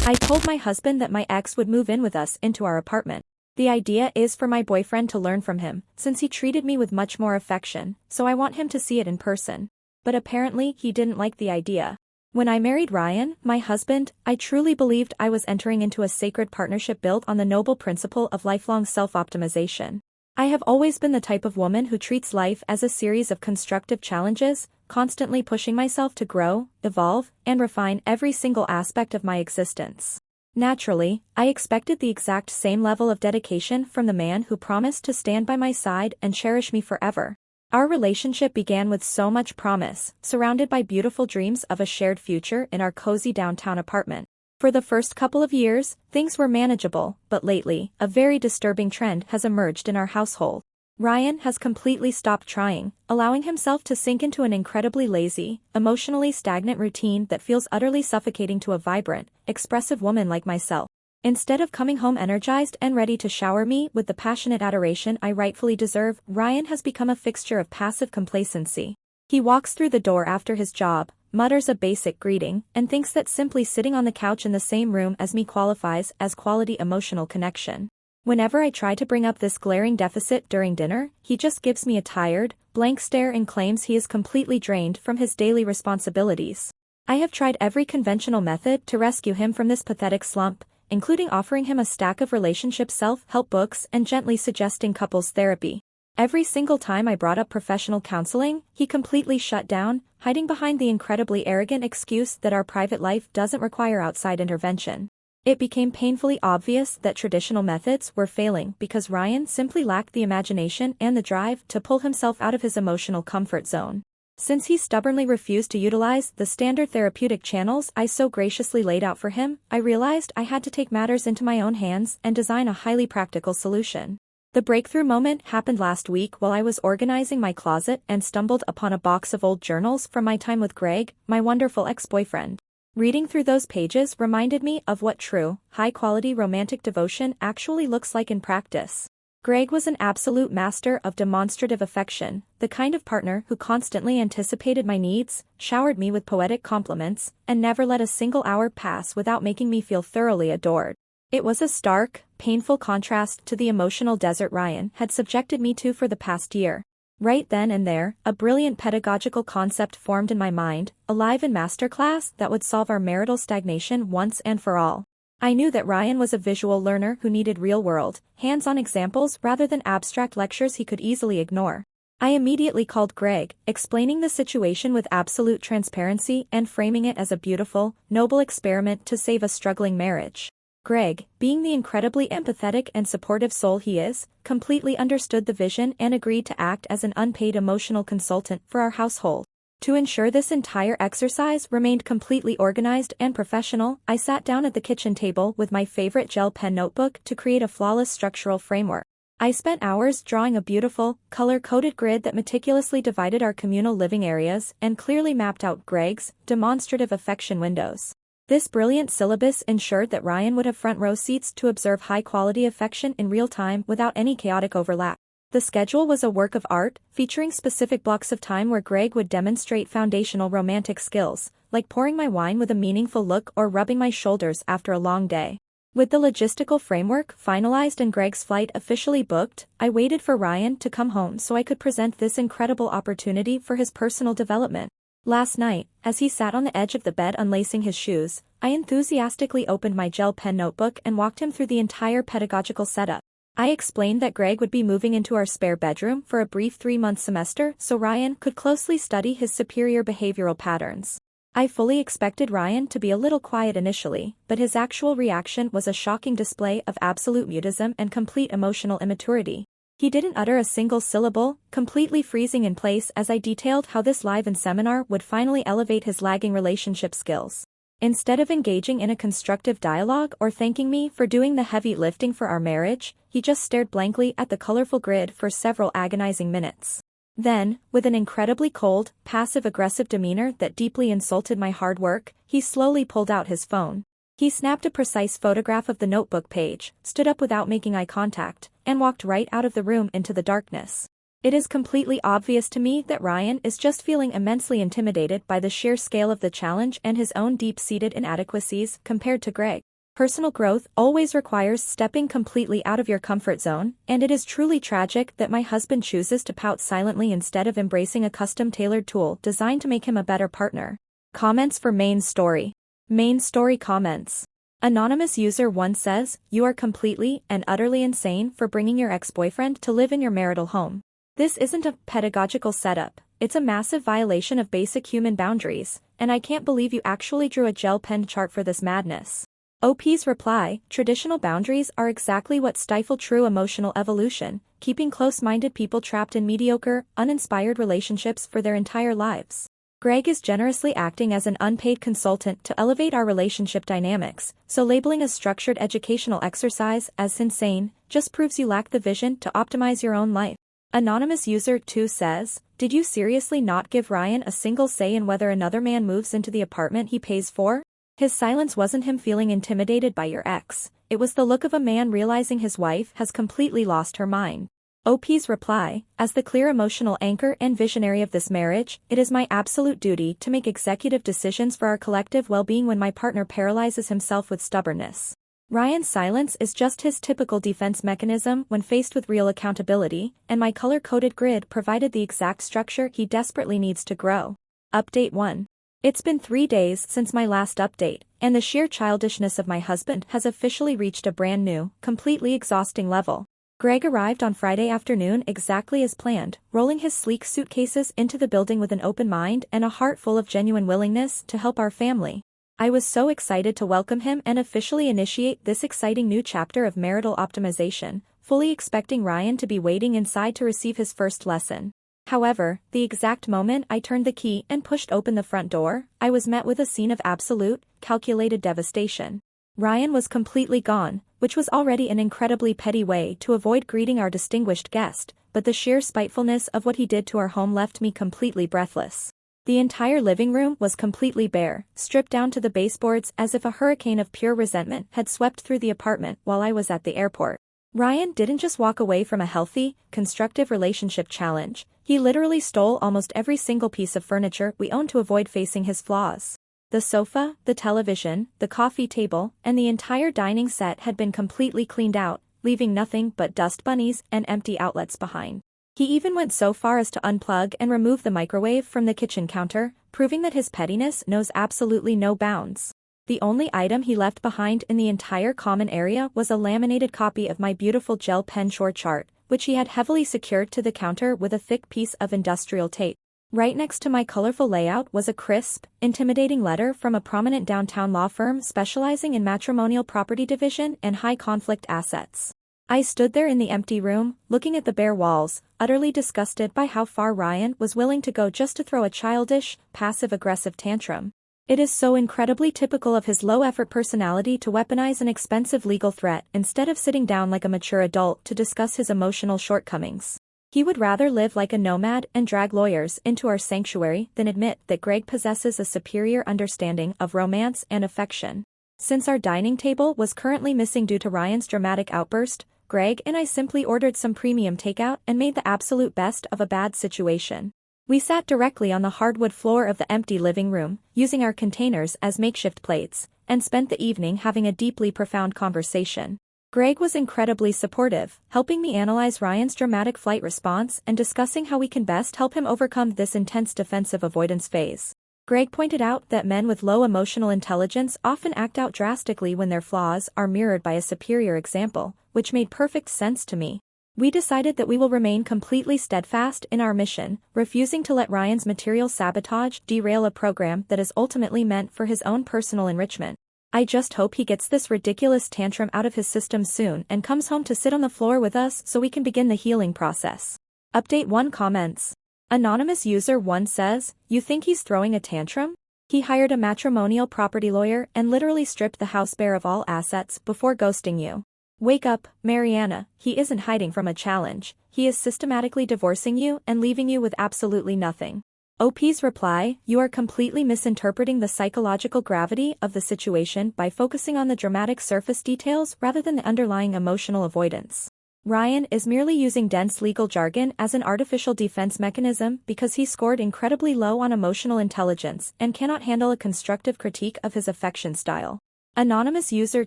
I told my husband that my ex would move in with us into our apartment. The idea is for my boyfriend to learn from him, since he treated me with much more affection, so I want him to see it in person. But apparently he didn't like the idea. When I married Ryan, my husband, I truly believed I was entering into a sacred partnership built on the noble principle of lifelong self-optimization. I have always been the type of woman who treats life as a series of constructive challenges, constantly pushing myself to grow, evolve, and refine every single aspect of my existence. Naturally, I expected the exact same level of dedication from the man who promised to stand by my side and cherish me forever. Our relationship began with so much promise, surrounded by beautiful dreams of a shared future in our cozy downtown apartment. For the first couple of years, things were manageable, but lately, a very disturbing trend has emerged in our household. Ryan has completely stopped trying, allowing himself to sink into an incredibly lazy, emotionally stagnant routine that feels utterly suffocating to a vibrant, expressive woman like myself. Instead of coming home energized and ready to shower me with the passionate adoration I rightfully deserve, Ryan has become a fixture of passive complacency. He walks through the door after his job, mutters a basic greeting, and thinks that simply sitting on the couch in the same room as me qualifies as quality emotional connection. Whenever I try to bring up this glaring deficit during dinner, he just gives me a tired, blank stare and claims he is completely drained from his daily responsibilities. I have tried every conventional method to rescue him from this pathetic slump, including offering him a stack of relationship self-help books and gently suggesting couples therapy. Every single time I brought up professional counseling, he completely shut down, hiding behind the incredibly arrogant excuse that our private life doesn't require outside intervention. It became painfully obvious that traditional methods were failing because Ryan simply lacked the imagination and the drive to pull himself out of his emotional comfort zone. Since he stubbornly refused to utilize the standard therapeutic channels I so graciously laid out for him, I realized I had to take matters into my own hands and design a highly practical solution. The breakthrough moment happened last week while I was organizing my closet and stumbled upon a box of old journals from my time with Greg, my wonderful ex-boyfriend. Reading through those pages reminded me of what true, high-quality romantic devotion actually looks like in practice. Greg was an absolute master of demonstrative affection, the kind of partner who constantly anticipated my needs, showered me with poetic compliments, and never let a single hour pass without making me feel thoroughly adored. It was a stark, painful contrast to the emotional desert Ryan had subjected me to for the past year. Right then and there, a brilliant pedagogical concept formed in my mind, alive in masterclass that would solve our marital stagnation once and for all. I knew that Ryan was a visual learner who needed real-world, hands-on examples rather than abstract lectures he could easily ignore. I immediately called Greg, explaining the situation with absolute transparency and framing it as a beautiful, noble experiment to save a struggling marriage. Greg, being the incredibly empathetic and supportive soul he is, completely understood the vision and agreed to act as an unpaid emotional consultant for our household. To ensure this entire exercise remained completely organized and professional, I sat down at the kitchen table with my favorite gel pen notebook to create a flawless structural framework. I spent hours drawing a beautiful, color-coded grid that meticulously divided our communal living areas and clearly mapped out Greg's demonstrative affection windows. This brilliant syllabus ensured that Ryan would have front-row seats to observe high-quality affection in real time without any chaotic overlap. The schedule was a work of art, featuring specific blocks of time where Greg would demonstrate foundational romantic skills, like pouring my wine with a meaningful look or rubbing my shoulders after a long day. With the logistical framework finalized and Greg's flight officially booked, I waited for Ryan to come home so I could present this incredible opportunity for his personal development. Last night, as he sat on the edge of the bed unlacing his shoes, I enthusiastically opened my gel pen notebook and walked him through the entire pedagogical setup. I explained that Greg would be moving into our spare bedroom for a brief 3-month semester so Ryan could closely study his superior behavioral patterns. I fully expected Ryan to be a little quiet initially, but his actual reaction was a shocking display of absolute mutism and complete emotional immaturity. He didn't utter a single syllable, completely freezing in place as I detailed how this live-in seminar would finally elevate his lagging relationship skills. Instead of engaging in a constructive dialogue or thanking me for doing the heavy lifting for our marriage, he just stared blankly at the colorful grid for several agonizing minutes. Then, with an incredibly cold, passive-aggressive demeanor that deeply insulted my hard work, he slowly pulled out his phone. He snapped a precise photograph of the notebook page, stood up without making eye contact, and walked right out of the room into the darkness. It is completely obvious to me that Ryan is just feeling immensely intimidated by the sheer scale of the challenge and his own deep-seated inadequacies compared to Greg. Personal growth always requires stepping completely out of your comfort zone, and it is truly tragic that my husband chooses to pout silently instead of embracing a custom-tailored tool designed to make him a better partner. Comments for main story. Main story comments. Anonymous user 1 says, "You are completely and utterly insane for bringing your ex-boyfriend to live in your marital home. This isn't a pedagogical setup, it's a massive violation of basic human boundaries, and I can't believe you actually drew a gel-penned chart for this madness." OP's reply, traditional boundaries are exactly what stifle true emotional evolution, keeping close-minded people trapped in mediocre, uninspired relationships for their entire lives. Greg is generously acting as an unpaid consultant to elevate our relationship dynamics, so labeling a structured educational exercise as insane just proves you lack the vision to optimize your own life. Anonymous user 2 says, "Did you seriously not give Ryan a single say in whether another man moves into the apartment he pays for? His silence wasn't him feeling intimidated by your ex, it was the look of a man realizing his wife has completely lost her mind." OP's reply, as the clear emotional anchor and visionary of this marriage, it is my absolute duty to make executive decisions for our collective well-being when my partner paralyzes himself with stubbornness. Ryan's silence is just his typical defense mechanism when faced with real accountability, and my color-coded grid provided the exact structure he desperately needs to grow. Update 1. It's been 3 days since my last update, and the sheer childishness of my husband has officially reached a brand new, completely exhausting level. Greg arrived on Friday afternoon exactly as planned, rolling his sleek suitcases into the building with an open mind and a heart full of genuine willingness to help our family. I was so excited to welcome him and officially initiate this exciting new chapter of marital optimization, fully expecting Ryan to be waiting inside to receive his first lesson. However, the exact moment I turned the key and pushed open the front door, I was met with a scene of absolute, calculated devastation. Ryan was completely gone, which was already an incredibly petty way to avoid greeting our distinguished guest, but the sheer spitefulness of what he did to our home left me completely breathless. The entire living room was completely bare, stripped down to the baseboards as if a hurricane of pure resentment had swept through the apartment while I was at the airport. Ryan didn't just walk away from a healthy, constructive relationship challenge, he literally stole almost every single piece of furniture we own to avoid facing his flaws. The sofa, the television, the coffee table, and the entire dining set had been completely cleaned out, leaving nothing but dust bunnies and empty outlets behind. He even went so far as to unplug and remove the microwave from the kitchen counter, proving that his pettiness knows absolutely no bounds. The only item he left behind in the entire common area was a laminated copy of my beautiful gel pen chore chart, which he had heavily secured to the counter with a thick piece of industrial tape. Right next to my colorful layout was a crisp, intimidating letter from a prominent downtown law firm specializing in matrimonial property division and high-conflict assets. I stood there in the empty room, looking at the bare walls, utterly disgusted by how far Ryan was willing to go just to throw a childish, passive-aggressive tantrum. It is so incredibly typical of his low-effort personality to weaponize an expensive legal threat instead of sitting down like a mature adult to discuss his emotional shortcomings. He would rather live like a nomad and drag lawyers into our sanctuary than admit that Greg possesses a superior understanding of romance and affection. Since our dining table was currently missing due to Ryan's dramatic outburst, Greg and I simply ordered some premium takeout and made the absolute best of a bad situation. We sat directly on the hardwood floor of the empty living room, using our containers as makeshift plates, and spent the evening having a deeply profound conversation. Greg was incredibly supportive, helping me analyze Ryan's dramatic flight response and discussing how we can best help him overcome this intense defensive avoidance phase. Greg pointed out that men with low emotional intelligence often act out drastically when their flaws are mirrored by a superior example, which made perfect sense to me. We decided that we will remain completely steadfast in our mission, refusing to let Ryan's material sabotage derail a program that is ultimately meant for his own personal enrichment. I just hope he gets this ridiculous tantrum out of his system soon and comes home to sit on the floor with us so we can begin the healing process. Update 1 comments. Anonymous user 1 says, "You think he's throwing a tantrum? He hired a matrimonial property lawyer and literally stripped the house bare of all assets before ghosting you. Wake up, Mariana, he isn't hiding from a challenge, he is systematically divorcing you and leaving you with absolutely nothing." OP's reply, "You are completely misinterpreting the psychological gravity of the situation by focusing on the dramatic surface details rather than the underlying emotional avoidance. Ryan is merely using dense legal jargon as an artificial defense mechanism because he scored incredibly low on emotional intelligence and cannot handle a constructive critique of his affection style. Anonymous user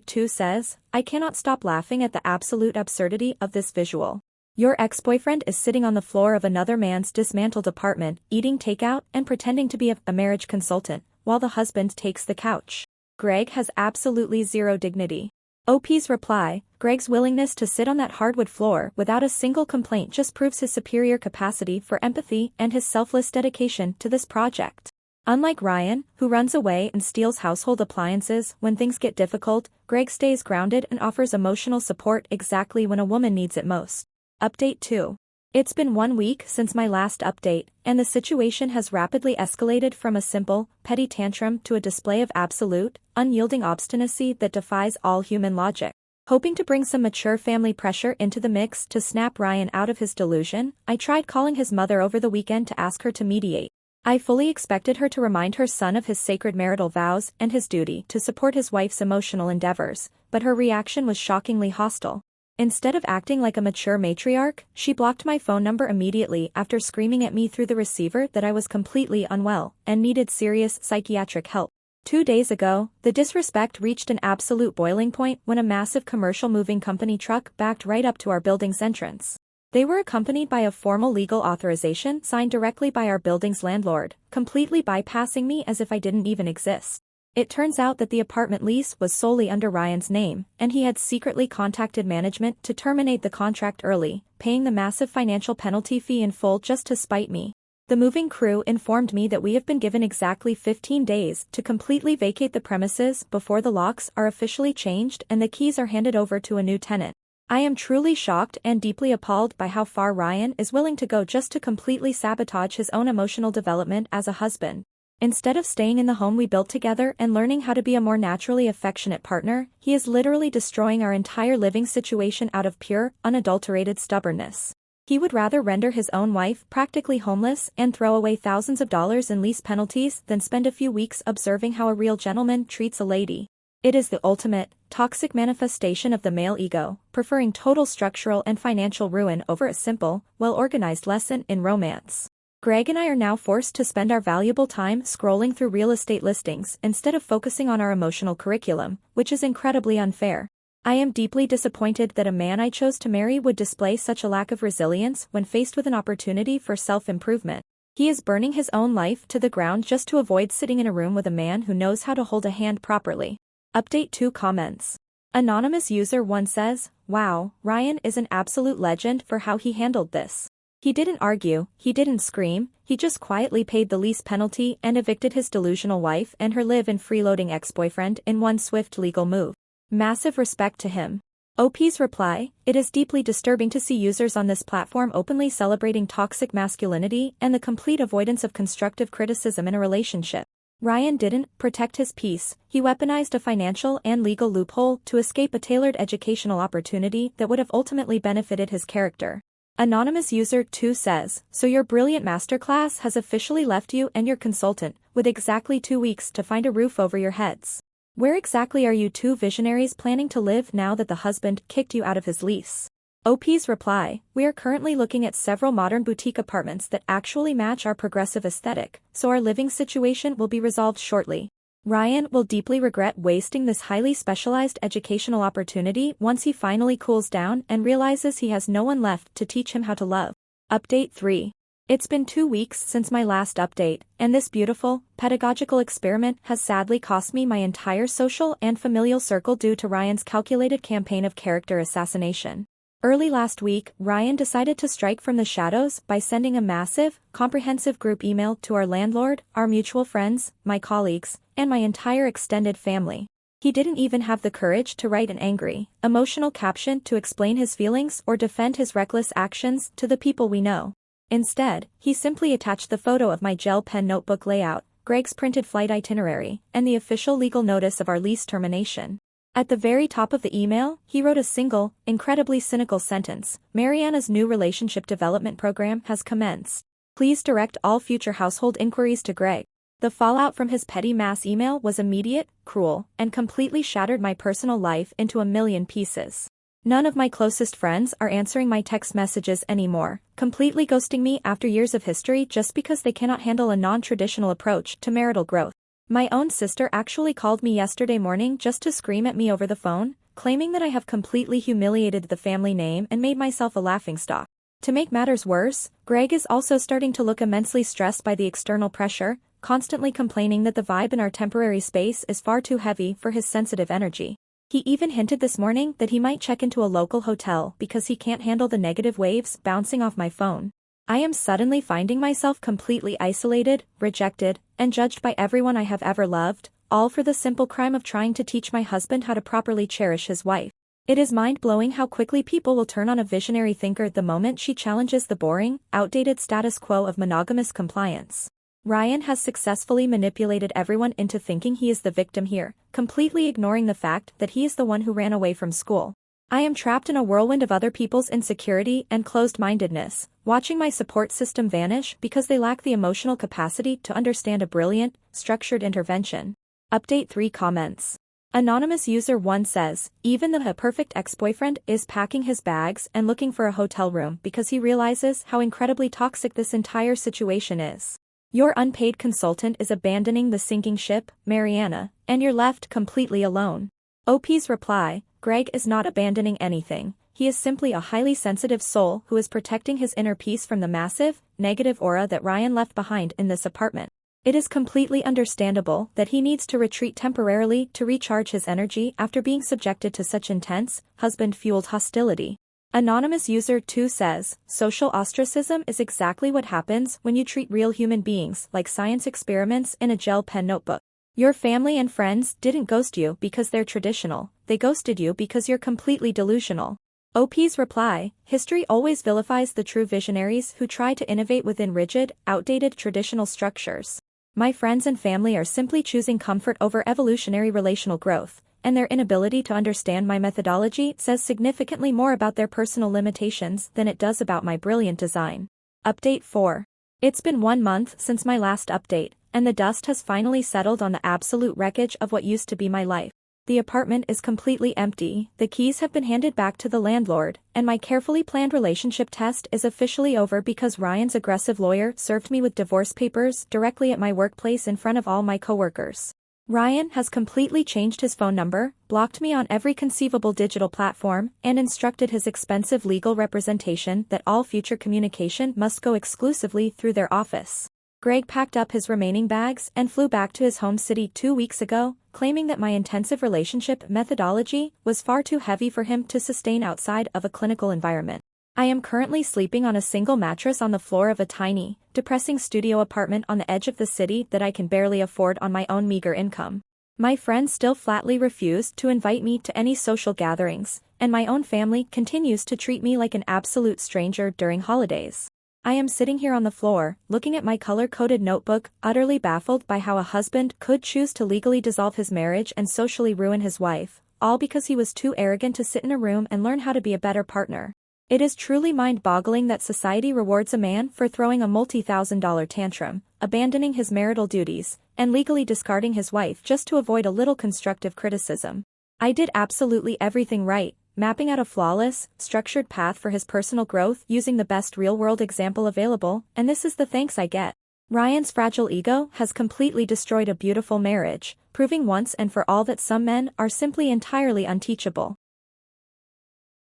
2 says, I cannot stop laughing at the absolute absurdity of this visual. Your ex-boyfriend is sitting on the floor of another man's dismantled apartment, eating takeout and pretending to be a marriage consultant, while the husband takes the couch. Greg has absolutely zero dignity. OP's reply, Greg's willingness to sit on that hardwood floor without a single complaint just proves his superior capacity for empathy and his selfless dedication to this project. Unlike Ryan, who runs away and steals household appliances when things get difficult, Greg stays grounded and offers emotional support exactly when a woman needs it most. Update 2. It's been 1 week since my last update, and the situation has rapidly escalated from a simple, petty tantrum to a display of absolute, unyielding obstinacy that defies all human logic. Hoping to bring some mature family pressure into the mix to snap Ryan out of his delusion, I tried calling his mother over the weekend to ask her to mediate. I fully expected her to remind her son of his sacred marital vows and his duty to support his wife's emotional endeavors, but her reaction was shockingly hostile. Instead of acting like a mature matriarch, she blocked my phone number immediately after screaming at me through the receiver that I was completely unwell and needed serious psychiatric help. 2 days ago, the disrespect reached an absolute boiling point when a massive commercial moving company truck backed right up to our building's entrance. They were accompanied by a formal legal authorization signed directly by our building's landlord, completely bypassing me as if I didn't even exist. It turns out that the apartment lease was solely under Ryan's name, and he had secretly contacted management to terminate the contract early, paying the massive financial penalty fee in full just to spite me. The moving crew informed me that we have been given exactly 15 days to completely vacate the premises before the locks are officially changed and the keys are handed over to a new tenant. I am truly shocked and deeply appalled by how far Ryan is willing to go just to completely sabotage his own emotional development as a husband. Instead of staying in the home we built together and learning how to be a more naturally affectionate partner, he is literally destroying our entire living situation out of pure, unadulterated stubbornness. He would rather render his own wife practically homeless and throw away thousands of dollars in lease penalties than spend a few weeks observing how a real gentleman treats a lady. It is the ultimate, toxic manifestation of the male ego, preferring total structural and financial ruin over a simple, well-organized lesson in romance. Greg and I are now forced to spend our valuable time scrolling through real estate listings instead of focusing on our emotional curriculum, which is incredibly unfair. I am deeply disappointed that a man I chose to marry would display such a lack of resilience when faced with an opportunity for self-improvement. He is burning his own life to the ground just to avoid sitting in a room with a man who knows how to hold a hand properly. Update 2 comments. Anonymous user 1 says, wow, Ryan is an absolute legend for how he handled this. He didn't argue, he didn't scream, he just quietly paid the lease penalty and evicted his delusional wife and her live-in freeloading ex-boyfriend in one swift legal move. Massive respect to him. OP's reply, it is deeply disturbing to see users on this platform openly celebrating toxic masculinity and the complete avoidance of constructive criticism in a relationship. Ryan didn't protect his peace, he weaponized a financial and legal loophole to escape a tailored educational opportunity that would have ultimately benefited his character. Anonymous user 2 says, so your brilliant masterclass has officially left you and your consultant, with exactly 2 weeks to find a roof over your heads. Where exactly are you two visionaries planning to live now that the husband kicked you out of his lease? OP's reply, we are currently looking at several modern boutique apartments that actually match our progressive aesthetic, so our living situation will be resolved shortly. Ryan will deeply regret wasting this highly specialized educational opportunity once he finally cools down and realizes he has no one left to teach him how to love. Update 3. It's been 2 weeks since my last update, and this beautiful, pedagogical experiment has sadly cost me my entire social and familial circle due to Ryan's calculated campaign of character assassination. Early last week, Ryan decided to strike from the shadows by sending a massive, comprehensive group email to our landlord, our mutual friends, my colleagues, and my entire extended family. He didn't even have the courage to write an angry, emotional caption to explain his feelings or defend his reckless actions to the people we know. Instead, he simply attached the photo of my gel pen notebook layout, Greg's printed flight itinerary, and the official legal notice of our lease termination. At the very top of the email, he wrote a single, incredibly cynical sentence, Mariana's new relationship development program has commenced. Please direct all future household inquiries to Greg. The fallout from his petty mass email was immediate, cruel, and completely shattered my personal life into a million pieces. None of my closest friends are answering my text messages anymore, completely ghosting me after years of history just because they cannot handle a non-traditional approach to marital growth. My own sister actually called me yesterday morning just to scream at me over the phone, claiming that I have completely humiliated the family name and made myself a laughingstock. To make matters worse, Greg is also starting to look immensely stressed by the external pressure, constantly complaining that the vibe in our temporary space is far too heavy for his sensitive energy. He even hinted this morning that he might check into a local hotel because he can't handle the negative waves bouncing off my phone. I am suddenly finding myself completely isolated, rejected, and judged by everyone I have ever loved, all for the simple crime of trying to teach my husband how to properly cherish his wife. It is mind-blowing how quickly people will turn on a visionary thinker the moment she challenges the boring, outdated status quo of monogamous compliance. Ryan has successfully manipulated everyone into thinking he is the victim here, completely ignoring the fact that he is the one who ran away from school. I am trapped in a whirlwind of other people's insecurity and closed-mindedness, watching my support system vanish because they lack the emotional capacity to understand a brilliant, structured intervention. Update 3 comments. Anonymous user 1 says, even the perfect ex-boyfriend is packing his bags and looking for a hotel room because he realizes how incredibly toxic this entire situation is. Your unpaid consultant is abandoning the sinking ship, Mariana, and you're left completely alone. OP's reply, Greg is not abandoning anything, he is simply a highly sensitive soul who is protecting his inner peace from the massive, negative aura that Ryan left behind in this apartment. It is completely understandable that he needs to retreat temporarily to recharge his energy after being subjected to such intense, husband-fueled hostility. Anonymous user 2 says, social ostracism is exactly what happens when you treat real human beings like science experiments in a gel pen notebook. Your family and friends didn't ghost you because they're traditional, they ghosted you because you're completely delusional. OP's reply, history always vilifies the true visionaries who try to innovate within rigid, outdated traditional structures. My friends and family are simply choosing comfort over evolutionary relational growth, and their inability to understand my methodology says significantly more about their personal limitations than it does about my brilliant design. Update 4. It's been 1 month since my last update, and the dust has finally settled on the absolute wreckage of what used to be my life. The apartment is completely empty, the keys have been handed back to the landlord, and my carefully planned relationship test is officially over because Ryan's aggressive lawyer served me with divorce papers directly at my workplace in front of all my coworkers. Ryan has completely changed his phone number, blocked me on every conceivable digital platform, and instructed his expensive legal representation that all future communication must go exclusively through their office. Greg packed up his remaining bags and flew back to his home city 2 weeks ago, claiming that my intensive relationship methodology was far too heavy for him to sustain outside of a clinical environment. I am currently sleeping on a single mattress on the floor of a tiny, depressing studio apartment on the edge of the city that I can barely afford on my own meager income. My friends still flatly refuse to invite me to any social gatherings, and my own family continues to treat me like an absolute stranger during holidays. I am sitting here on the floor, looking at my color-coded notebook, utterly baffled by how a husband could choose to legally dissolve his marriage and socially ruin his wife, all because he was too arrogant to sit in a room and learn how to be a better partner. It is truly mind-boggling that society rewards a man for throwing a multi-thousand-dollar tantrum, abandoning his marital duties, and legally discarding his wife just to avoid a little constructive criticism. I did absolutely everything right, mapping out a flawless, structured path for his personal growth using the best real-world example available, and this is the thanks I get. Ryan's fragile ego has completely destroyed a beautiful marriage, proving once and for all that some men are simply entirely unteachable.